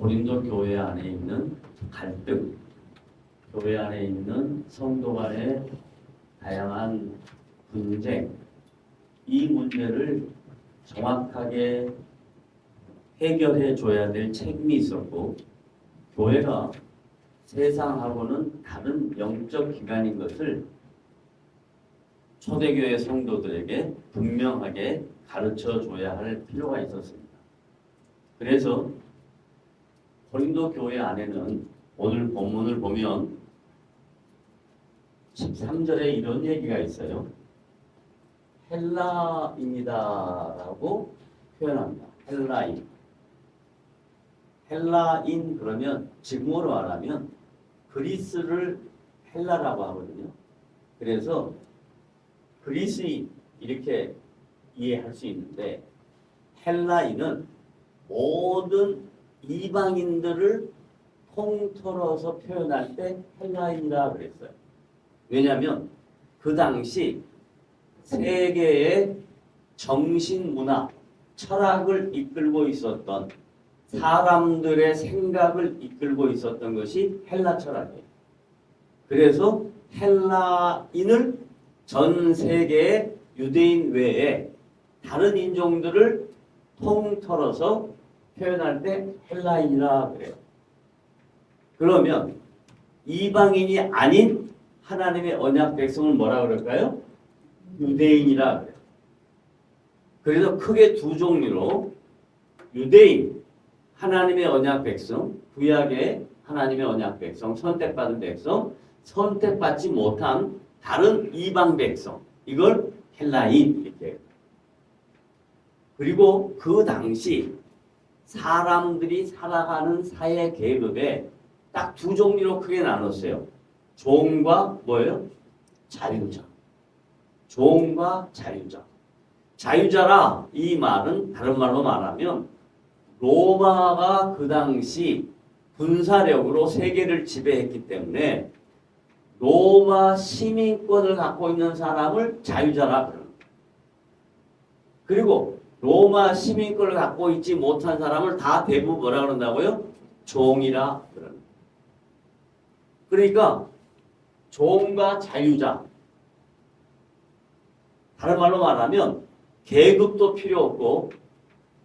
고린도 교회 안에 있는 갈등, 교회 안에 있는 성도 간의 다양한 분쟁, 이 문제를 정확하게 해결해 줘야 될 책임이 있었고, 교회가 세상하고는 다른 영적 기관인 것을 초대교회 성도들에게 분명하게 가르쳐 줘야 할 필요가 있었습니다. 그래서 고린도 교회 안에는 오늘 본문을 보면 13절에 이런 얘기가 있어요. 헬라인이다라고 표현합니다. 헬라인. 헬라인 그러면 지금으로 말하면 그리스를 헬라라고 하거든요. 그래서 그리스인 이렇게 이해할 수 있는데, 헬라인은 모든 이방인들을 통틀어서 표현할 때 헬라인이라 그랬어요. 왜냐하면 그 당시 세계의 정신 문화, 철학을 이끌고 있었던 사람들의 생각을 이끌고 있었던 것이 헬라 철학이에요. 그래서 헬라인을 전 세계의 유대인 외에 다른 인종들을 통틀어서 표현할 때 헬라인이라 그래요. 그러면 이방인이 아닌 하나님의 언약 백성을 뭐라 그럴까요? 유대인이라 그래요. 그래서 크게 두 종류로 유대인, 하나님의 언약 백성, 구약의 하나님의 언약 백성, 선택받은 백성, 선택받지 못한 다른 이방 백성, 이걸 헬라인 이렇게 해요. 그리고 그 당시 사람들이 살아가는 사회 계급에 딱 두 종류로 크게 나눴어요. 종과 뭐예요? 자유자. 종과 자유자. 자유자라 이 말은 다른 말로 말하면 로마가 그 당시 군사력으로 세계를 지배했기 때문에 로마 시민권을 갖고 있는 사람을 자유자라 그러는 거예요. 그리고 로마 시민권을 갖고 있지 못한 사람을 다 대부분 뭐라 그런다고요? 종이라 그러는 거예요. 그러니까 종과 자유자, 다른 말로 말하면 계급도 필요 없고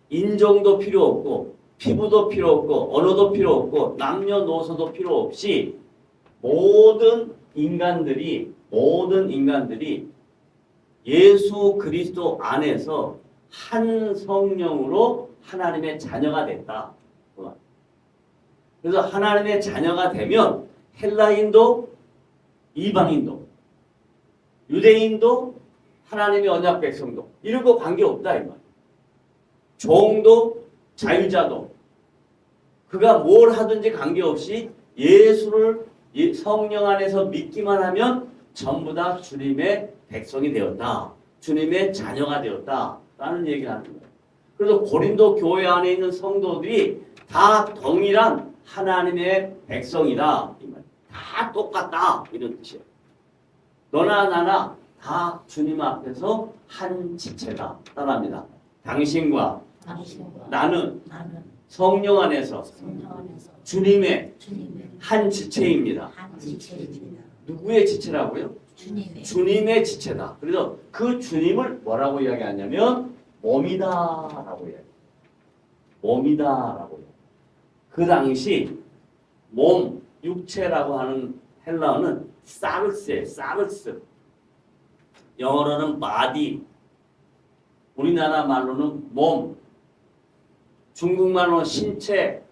인종도 필요 없고 피부도 필요 없고 언어도 필요 없고 남녀노소도 필요 없이 모든 인간들이 예수 그리스도 안에서 한 성령으로 하나님의 자녀가 됐다. 그래서 하나님의 자녀가 되면 헬라인도 이방인도 유대인도 하나님의 언약 백성도 이런 거 관계없다 이 말. 종도 자유자도 그가 뭘 하든지 관계없이 예수를 성령 안에서 믿기만 하면 전부 다 주님의 백성이 되었다. 주님의 자녀가 되었다. 라는 얘기를 하는 거예요. 그래서 고린도 교회 안에 있는 성도들이 다 동일한 하나님의 백성이다. 이 말. 다 똑같다. 이런 뜻이에요. 너나 나나 다 주님 앞에서 한 지체다. 따라합니다. 당신과 나는 성령 안에서 주님의 한 지체입니다. 누구의 지체라고요? 주님의 지체다. 그래서 그 주님을 뭐라고 이야기하냐면 몸이다라고 이야기해요. 몸이다라고 해요. 그 당시 몸, 육체라고 하는 헬라어는 사르스예요. 사르스. 영어로는 body. 우리나라 말로는 몸. 중국말로는 신체.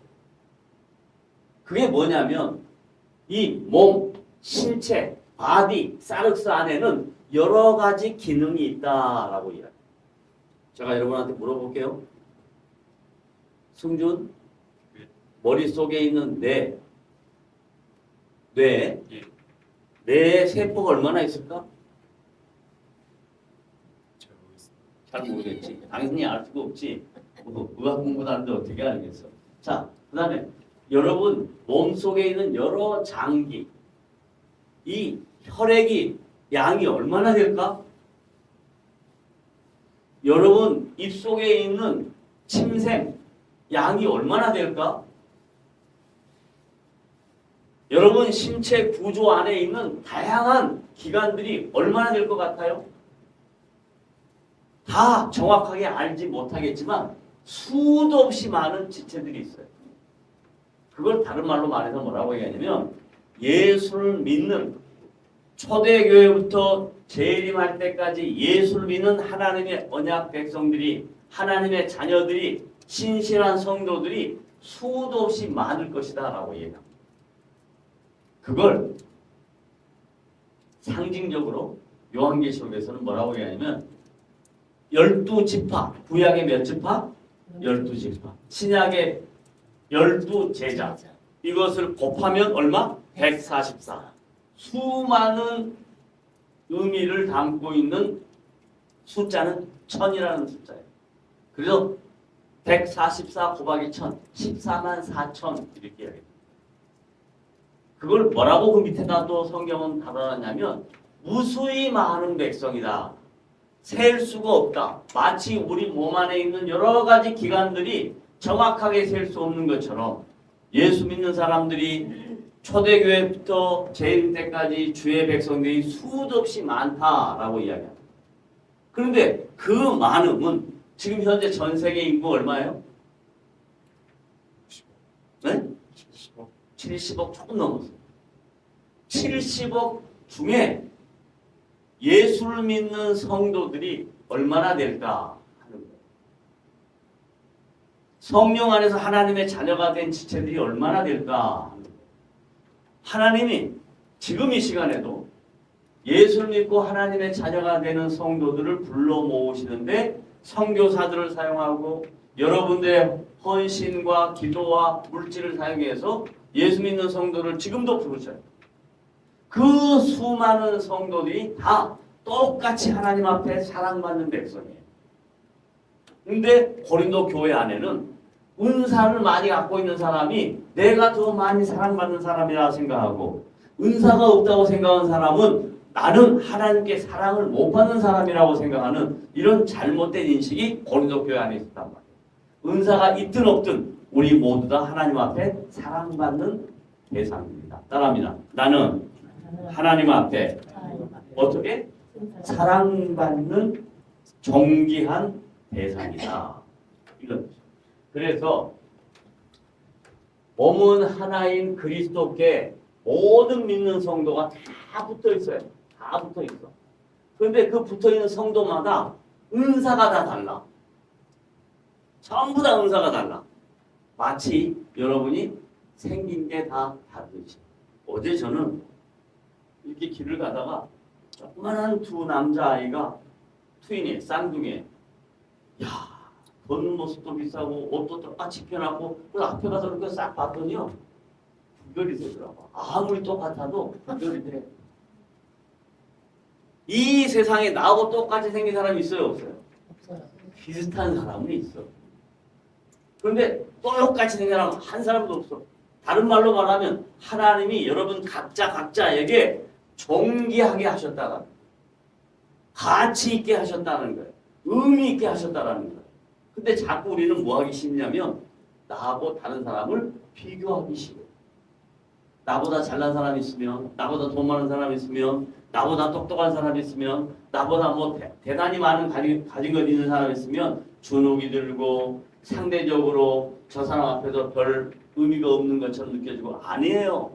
그게 뭐냐면 이 몸, 신체, 바디, 사르스 안에는 여러 가지 기능이 있다라고 이야기해요. 제가 여러분한테 물어볼게요. 승준, 머릿속에 있는 뇌 세포가 얼마나 있을까? 잘 모르겠지. 당연히 알 수가 없지. 의학 공부도 하는데 어떻게 알겠어. 자, 그 다음에 여러분 몸속에 있는 여러 장기, 이 혈액이 양이 얼마나 될까? 여러분 입속에 있는 침샘 양이 얼마나 될까? 여러분 신체 구조 안에 있는 다양한 기관들이 얼마나 될 것 같아요? 다 정확하게 알지 못하겠지만 수도 없이 많은 지체들이 있어요. 그걸 다른 말로 말해서 뭐라고 얘기하냐면 예수를 믿는 초대교회부터 재림할 때까지 예수를 믿는 하나님의 언약 백성들이 하나님의 자녀들이 신실한 성도들이 수도 없이 많을 것이다 라고 얘기합니다. 그걸 상징적으로 요한계시록에서는 뭐라고 얘기하냐면 12지파, 구약의 몇 지파? 12지파. 신약의 12제자. 이것을 곱하면 얼마? 144. 수많은 의미를 담고 있는 숫자는 1000이라는 숫자예요. 그래서 144 곱하기 1000, 14만 4천 이렇게 이야기해요. 그걸 뭐라고 그 밑에다 또 성경은 달아놨냐면 무수히 많은 백성이다. 셀 수가 없다. 마치 우리 몸 안에 있는 여러 가지 기관들이 정확하게 셀 수 없는 것처럼 예수 믿는 사람들이 초대교회부터 재림 때까지 주의 백성들이 수도 없이 많다라고 이야기합니다. 그런데 그 많음은 지금 현재 전 세계 인구 얼마예요? 네? 70억 조금 넘었어요. 70억 중에 예수를 믿는 성도들이 얼마나 될까 하는 거예요. 성령 안에서 하나님의 자녀가 된 지체들이 얼마나 될까 하는 거예요. 하나님이 지금 이 시간에도 예수를 믿고 하나님의 자녀가 되는 성도들을 불러 모으시는데 선교사들을 사용하고 여러분들의 헌신과 기도와 물질을 사용해서 예수 믿는 성도를 지금도 부르셔요. 그 수많은 성도들이 다 똑같이 하나님 앞에 사랑받는 백성이에요. 근데 고린도 교회 안에는 은사를 많이 갖고 있는 사람이 내가 더 많이 사랑받는 사람이라 생각하고 은사가 없다고 생각하는 사람은 나는 하나님께 사랑을 못 받는 사람이라고 생각하는 이런 잘못된 인식이 고린도 교회 안에 있었단 말이에요. 은사가 있든 없든 우리 모두 다 하나님 앞에 사랑받는 대상입니다. 따라합니다. 나는 하나님 앞에 어떻게? 사랑받는 존귀한 대상이다. 이런. 그래서 몸은 하나인 그리스도께 모든 믿는 성도가 다 붙어 있어요. 다 붙어 있어. 그런데 그 붙어 있는 성도마다 은사가 다 달라. 전부 다 은사가 달라. 마치 여러분이 생긴 게 다 다르지. 어제 저는 이렇게 길을 가다가 조그만한 두 남자아이가 트윈이에요. 쌍둥이에요. 야, 보는 모습도 비싸고 옷도 똑같이 펴놨고 그 앞에 가서 이렇게 싹 봤더니요. 구별이 되더라고. 아무리 똑같아도 구별이 돼. 이 세상에 나하고 똑같이 생긴 사람이 있어요? 없어요? 없어요. 비슷한 사람은 있어. 그런데 똑같이 생긴 사람은 한 사람도 없어. 다른 말로 말하면 하나님이 여러분 각자에게 존귀하게 하셨다가 가치 있게 하셨다는 거예요. 의미 있게 하셨다는 거예요. 근데 자꾸 우리는 뭐 하기 싫냐면 나하고 다른 사람을 비교하기 싫어요. 나보다 잘난 사람이 있으면, 나보다 돈 많은 사람이 있으면, 나보다 똑똑한 사람이 있으면, 나보다 뭐 대단히 많은 가진 것 있는 사람이 있으면 주눅이 들고 상대적으로 저 사람 앞에서 별 의미가 없는 것처럼 느껴지고 아니에요.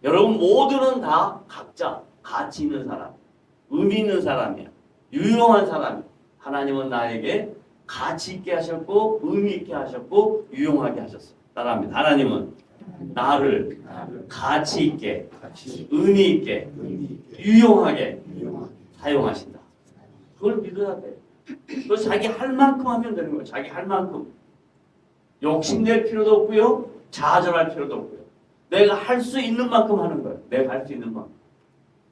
여러분 모두는 다 각자 가치 있는 사람, 의미 있는 사람이야. 유용한 사람이야. 하나님은 나에게 가치 있게 하셨고 의미 있게 하셨고 유용하게 하셨어요. 따라합니다. 하나님은 나를 가치 있게, 의미 있게, 유용하게 사용하신다. 그걸 믿어야 돼. 그래서 자기 할 만큼 하면 되는 거예요. 자기 할 만큼. 욕심낼 필요도 없고요. 좌절할 필요도 없고요. 내가 할 수 있는 만큼 하는 거예요. 내가 할 수 있는 만큼.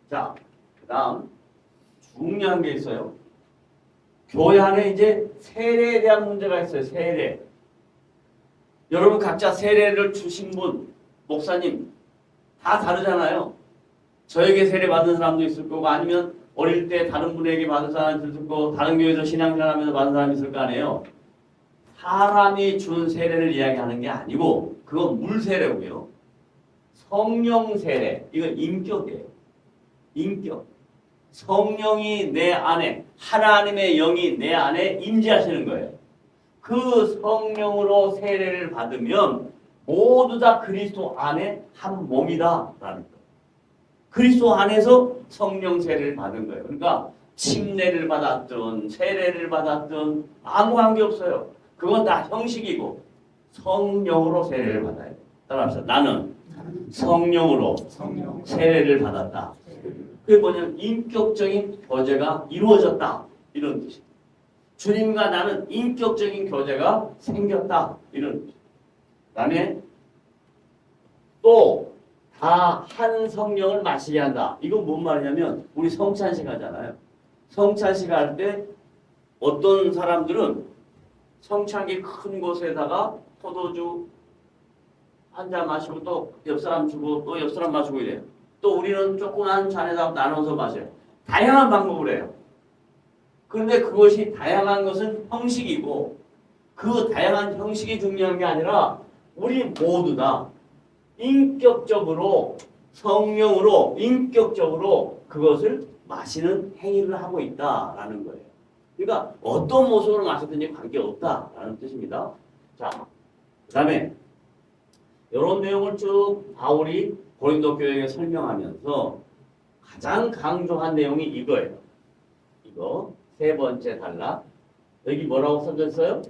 자, 그 다음 중요한 게 있어요. 교회 안에 이제 세례에 대한 문제가 있어요. 세례. 여러분 각자 세례를 주신 분, 목사님 다 다르잖아요. 저에게 세례 받은 사람도 있을 거고 아니면 어릴 때 다른 분에게 받은 사람도 있을 거고 다른 교회에서 신앙생활하면서 받은 사람이 있을 거 아니에요. 사람이 준 세례를 이야기하는 게 아니고 그건 물 세례고요. 성령 세례, 이건 인격이에요. 인격. 성령이 내 안에, 하나님의 영이 내 안에 임재하시는 거예요. 그 성령으로 세례를 받으면 모두 다 그리스도 안에 한 몸이다라는 거예요. 그리스도 안에서 성령 세례를 받은 거예요. 그러니까 침례를 받았든 세례를 받았든 아무 관계 없어요. 그건 다 형식이고 성령으로 세례를 받아야 돼요. 따라합시다. 나는 성령으로 세례를 받았다. 그게 뭐냐면 인격적인 교제가 이루어졌다. 이런 뜻이에요. 주님과 나는 인격적인 교제가 생겼다. 이런 뜻이에요. 그다음에 또 다 한 성령을 마시게 한다. 이건 뭔 말이냐면 우리 성찬식 하잖아요. 성찬식 할 때 어떤 사람들은 성찬기 큰 곳에다가 포도주 한 잔 마시고 또 옆 사람 주고 또 옆 사람 마시고 이래요. 또 우리는 조그만 잔에다 나눠서 마셔요. 다양한 방법을 해요. 그런데 그것이 다양한 것은 형식이고 그 다양한 형식이 중요한 게 아니라 우리 모두 다 인격적으로 성령으로 인격적으로 그것을 마시는 행위를 하고 있다라는 거예요. 그러니까 어떤 모습으로 마시든지 관계없다라는 뜻입니다. 자, 그 다음에 이런 내용을 쭉 바울이 고린도 교회에 설명하면서 가장 강조한 내용이 이거예요. 이거 세 번째 단락. 여기 뭐라고 써져 있어요?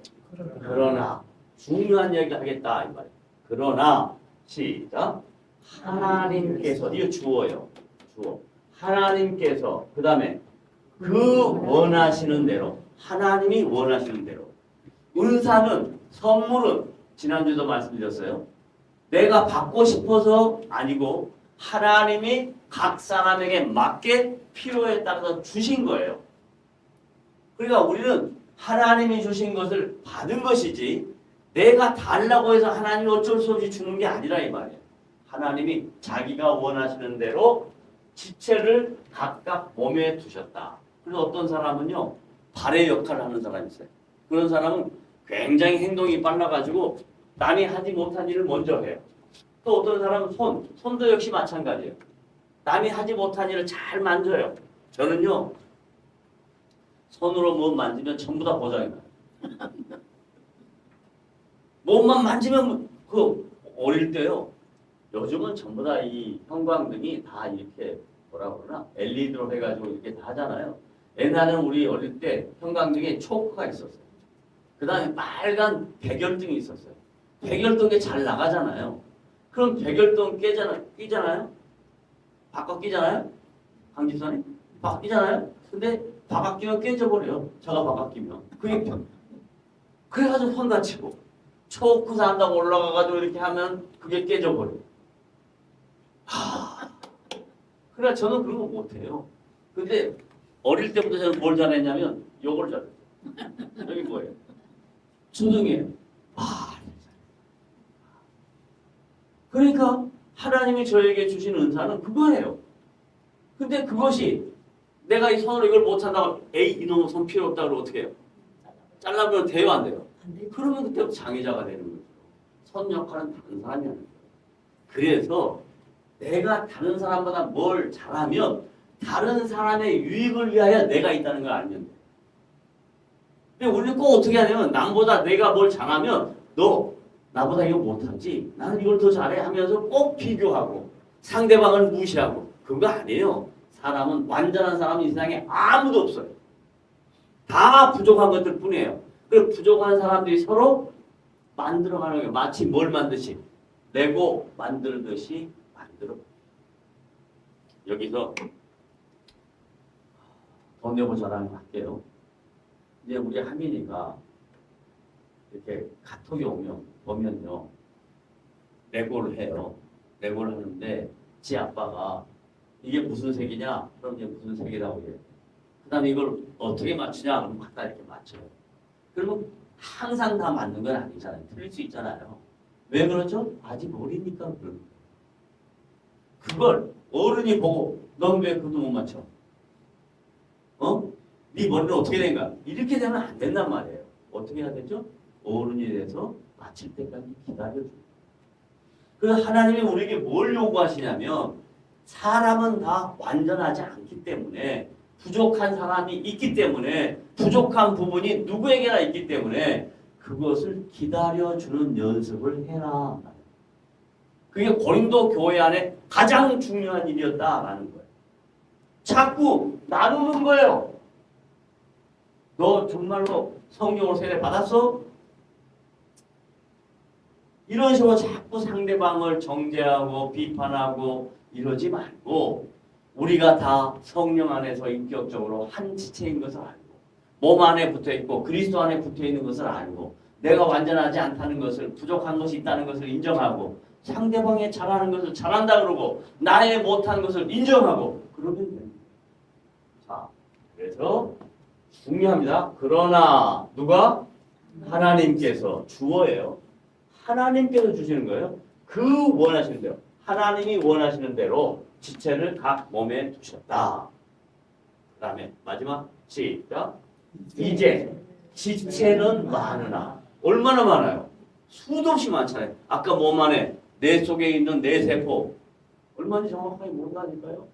그러나 중요한 얘기 하겠다 이 말이에요. 그러나 시작. 하나님께서 이거 주어요. 주어. 하나님께서 그 다음에 그 원하시는 대로 하나님이 원하시는 대로 은사는 선물은 지난주에도 말씀드렸어요. 내가 받고 싶어서 아니고 하나님이 각 사람에게 맞게 필요에 따라서 주신 거예요. 그러니까 우리는 하나님이 주신 것을 받은 것이지 내가 달라고 해서 하나님이 어쩔 수 없이 주는 게 아니라 이 말이에요. 하나님이 자기가 원하시는 대로 지체를 각각 몸에 두셨다. 그래서 어떤 사람은요. 발의 역할을 하는 사람이 있어요. 그런 사람은 굉장히 행동이 빨라가지고 남이 하지 못한 일을 먼저 해요. 또 어떤 사람은 손도 역시 마찬가지예요. 남이 하지 못한 일을 잘 만져요. 저는요. 손으로 뭐 만지면 전부 다 고장이 나요. 몸만 만지면 그 어릴 때요. 요즘은 전부 다 이 형광등이 다 이렇게 뭐라 그러나 LED로 해가지고 이렇게 다 하잖아요. 옛날에는 우리 어릴 때 형광등에 초크가 있었어요. 그 다음에 빨간 백열등이 있었어요. 백열등이 잘 나가잖아요. 그럼 백열등 끼잖아요? 바깥 끼잖아요? 강 집사님? 바깥 끼잖아요? 근데 바깥 끼면 깨져버려요. 제가 바깥 끼면. 그래가지고 손 다치고 초크 산다고 올라가가지고 이렇게 하면 그게 깨져버려요. 그래 저는 그런 거 못해요. 근데 어릴 때부터 저는 뭘 잘했냐면 요걸 잘했어요. 여기 뭐예요? 주둥이에요. 그러니까 하나님이 저에게 주신 은사는 그거예요. 근데 그것이 내가 이 손으로 이걸 못한다고 에이 이놈 손 필요 없다고 어떻게 해요? 잘라보면 돼요 안 돼요? 그러면 그때부터 장애자가 되는 거죠. 손 역할은 다른 사람이 하는 거예요. 그래서 내가 다른 사람보다 뭘 잘하면 다른 사람의 유익을 위하여 내가 있다는 걸 알면 돼. 근데 우리는 꼭 어떻게 하냐면 남보다 내가 뭘 잘하면 너 나보다 이거 못하지? 나는 이걸 더 잘해 하면서 꼭 비교하고 상대방을 무시하고 그거 아니에요. 사람은 완전한 사람은 이 세상에 아무도 없어요. 다 부족한 것들 뿐이에요. 그 부족한 사람들이 서로 만들어가는 거예요. 마치 뭘 만드시? 레고 만들듯이 만들어. 여기서 돈 내고 자랑 할게요. 이제 우리 하민이가 이렇게 카톡이 오면요. 레고를 해요. 레고를 하는데 지 아빠가 이게 무슨 색이냐? 그럼 이제 무슨 색이라고 해요. 그 다음에 이걸 어떻게 맞추냐? 그럼 갖다 이렇게 맞춰요. 그러면 항상 다 맞는 건 아니잖아요. 틀릴 수 있잖아요. 왜 그렇죠? 아직 어리니까 그런 거예요. 그걸 어른이 보고 넌 왜 그것도 못 맞춰? 네 머리는 어떻게 된가? 이렇게 되면 안 된단 말이에요. 어떻게 해야 되죠? 어른이 돼서 맞힐 때까지 기다려줘요. 그래서 하나님이 우리에게 뭘 요구하시냐면 사람은 다 완전하지 않기 때문에 부족한 사람이 있기 때문에 부족한 부분이 누구에게나 있기 때문에 그것을 기다려주는 연습을 해라. 그게 고린도 교회 안에 가장 중요한 일이었다라는 거예요. 자꾸 나누는 거예요. 너 정말로 성령으로 세례 받았어? 이런 식으로 자꾸 상대방을 정죄하고 비판하고 이러지 말고 우리가 다 성령 안에서 인격적으로 한 지체인 것을 알고 몸 안에 붙어있고 그리스도 안에 붙어있는 것을 알고 내가 완전하지 않다는 것을 부족한 것이 있다는 것을 인정하고 상대방이 잘하는 것을 잘한다 그러고 나의 못한 것을 인정하고 그러면 됩니다. 자, 그래서 중요합니다. 그러나 누가? 하나님께서 주어예요. 하나님께서 주시는 거예요. 그 원하시는 대로 하나님이 원하시는 대로 지체를 각 몸에 두셨다. 그 다음에 마지막 시작. 이제 지체는 많으나 얼마나 많아요? 수도 없이 많잖아요. 아까 몸 안에 뇌 속에 있는 뇌세포 얼마나 정확하게 모른다니까요.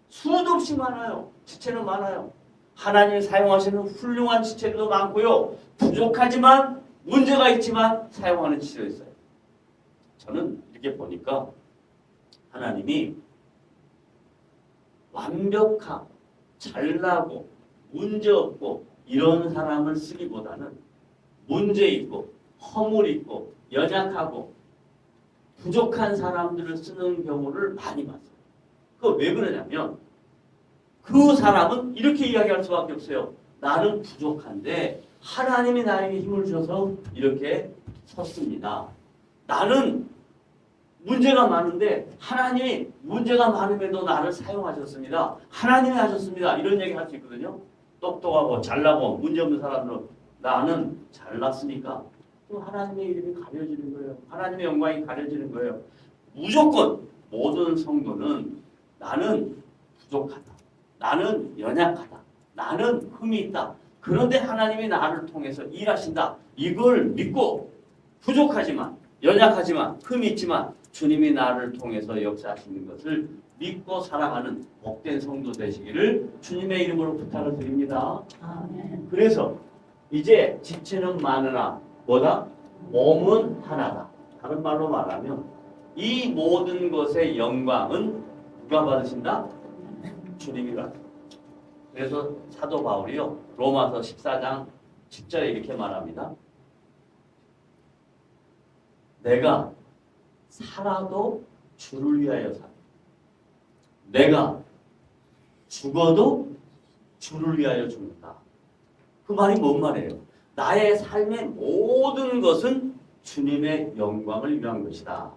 수도 없이 많아요. 지체는 많아요. 하나님이 사용하시는 훌륭한 지체들도 많고요. 부족하지만 문제가 있지만 사용하는 지체도 있어요. 저는 이렇게 보니까 하나님이 완벽하고 잘나고 문제없고 이런 사람을 쓰기보다는 문제 있고 허물 있고 연약하고 부족한 사람들을 쓰는 경우를 많이 봤어요. 그거 왜 그러냐면 그 사람은 이렇게 이야기할 수밖에 없어요. 나는 부족한데 하나님이 나에게 힘을 주셔서 이렇게 섰습니다. 나는 문제가 많은데 하나님이 문제가 많음에도 나를 사용하셨습니다. 하나님이 하셨습니다. 이런 얘기 할 수 있거든요. 똑똑하고 잘나고 문제없는 사람들은 나는 잘났으니까 또 하나님의 이름이 가려지는 거예요. 하나님의 영광이 가려지는 거예요. 무조건 모든 성도는 나는 부족하다. 나는 연약하다. 나는 흠이 있다. 그런데 하나님이 나를 통해서 일하신다. 이걸 믿고 부족하지만 연약하지만 흠이 있지만 주님이 나를 통해서 역사하시는 것을 믿고 살아가는 복된 성도 되시기를 주님의 이름으로 부탁을 드립니다. 아멘. 그래서 이제 지체는 많으나 뭐다? 몸은 하나다. 다른 말로 말하면 이 모든 것의 영광은 누가 받으신다? 주님이 받으신다. 그래서 사도 바울이요 로마서 14장 10절에 이렇게 말합니다. 내가 살아도 주를 위하여 살고 내가 죽어도 주를 위하여 죽는다. 그 말이 뭔 말이에요? 나의 삶의 모든 것은 주님의 영광을 위한 것이다.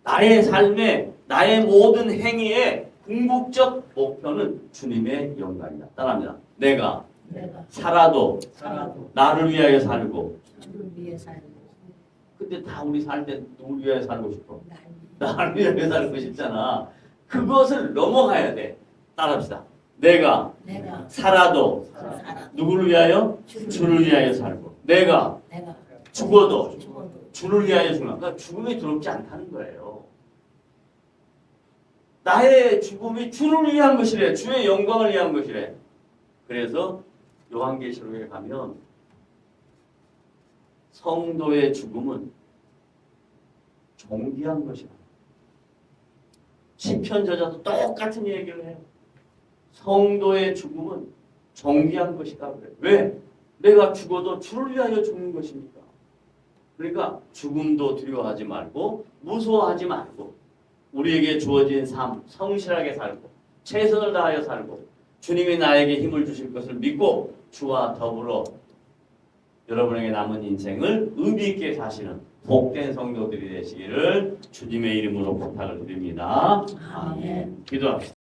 나의 삶의 나의 모든 행위의 궁극적 목표는 주님의 영광이다. 따라합니다. 내가 살아도 나를 위하여 살고 주를 위해 살고 근데 다 우리 살 때 누굴 위하여 살고 싶어? 나를 위하여 살고 싶잖아. 그것을 넘어가야 돼. 따라합시다. 내가 살아도 누구를 위하여? 주를 위하여 살고 내가 죽어도 주를 위하여 죽는다. 그러니까 죽음이 두렵지 않다는 거예요. 나의 죽음이 주를 위한 것이래. 주의 영광을 위한 것이래. 그래서 요한계시록에 가면 성도의 죽음은 존귀한 것이다. 시편 저자도 똑같은 얘기를 해요. 성도의 죽음은 존귀한 것이다. 그래. 왜? 내가 죽어도 주를 위하여 죽는 것이니까. 그러니까 죽음도 두려워하지 말고 무서워하지 말고 우리에게 주어진 삶 성실하게 살고 최선을 다하여 살고 주님이 나에게 힘을 주실 것을 믿고 주와 더불어 여러분에게 남은 인생을 의미 있게 사시는 복된 성도들이 되시기를 주님의 이름으로 부탁을 드립니다. 아멘. 기도합시다.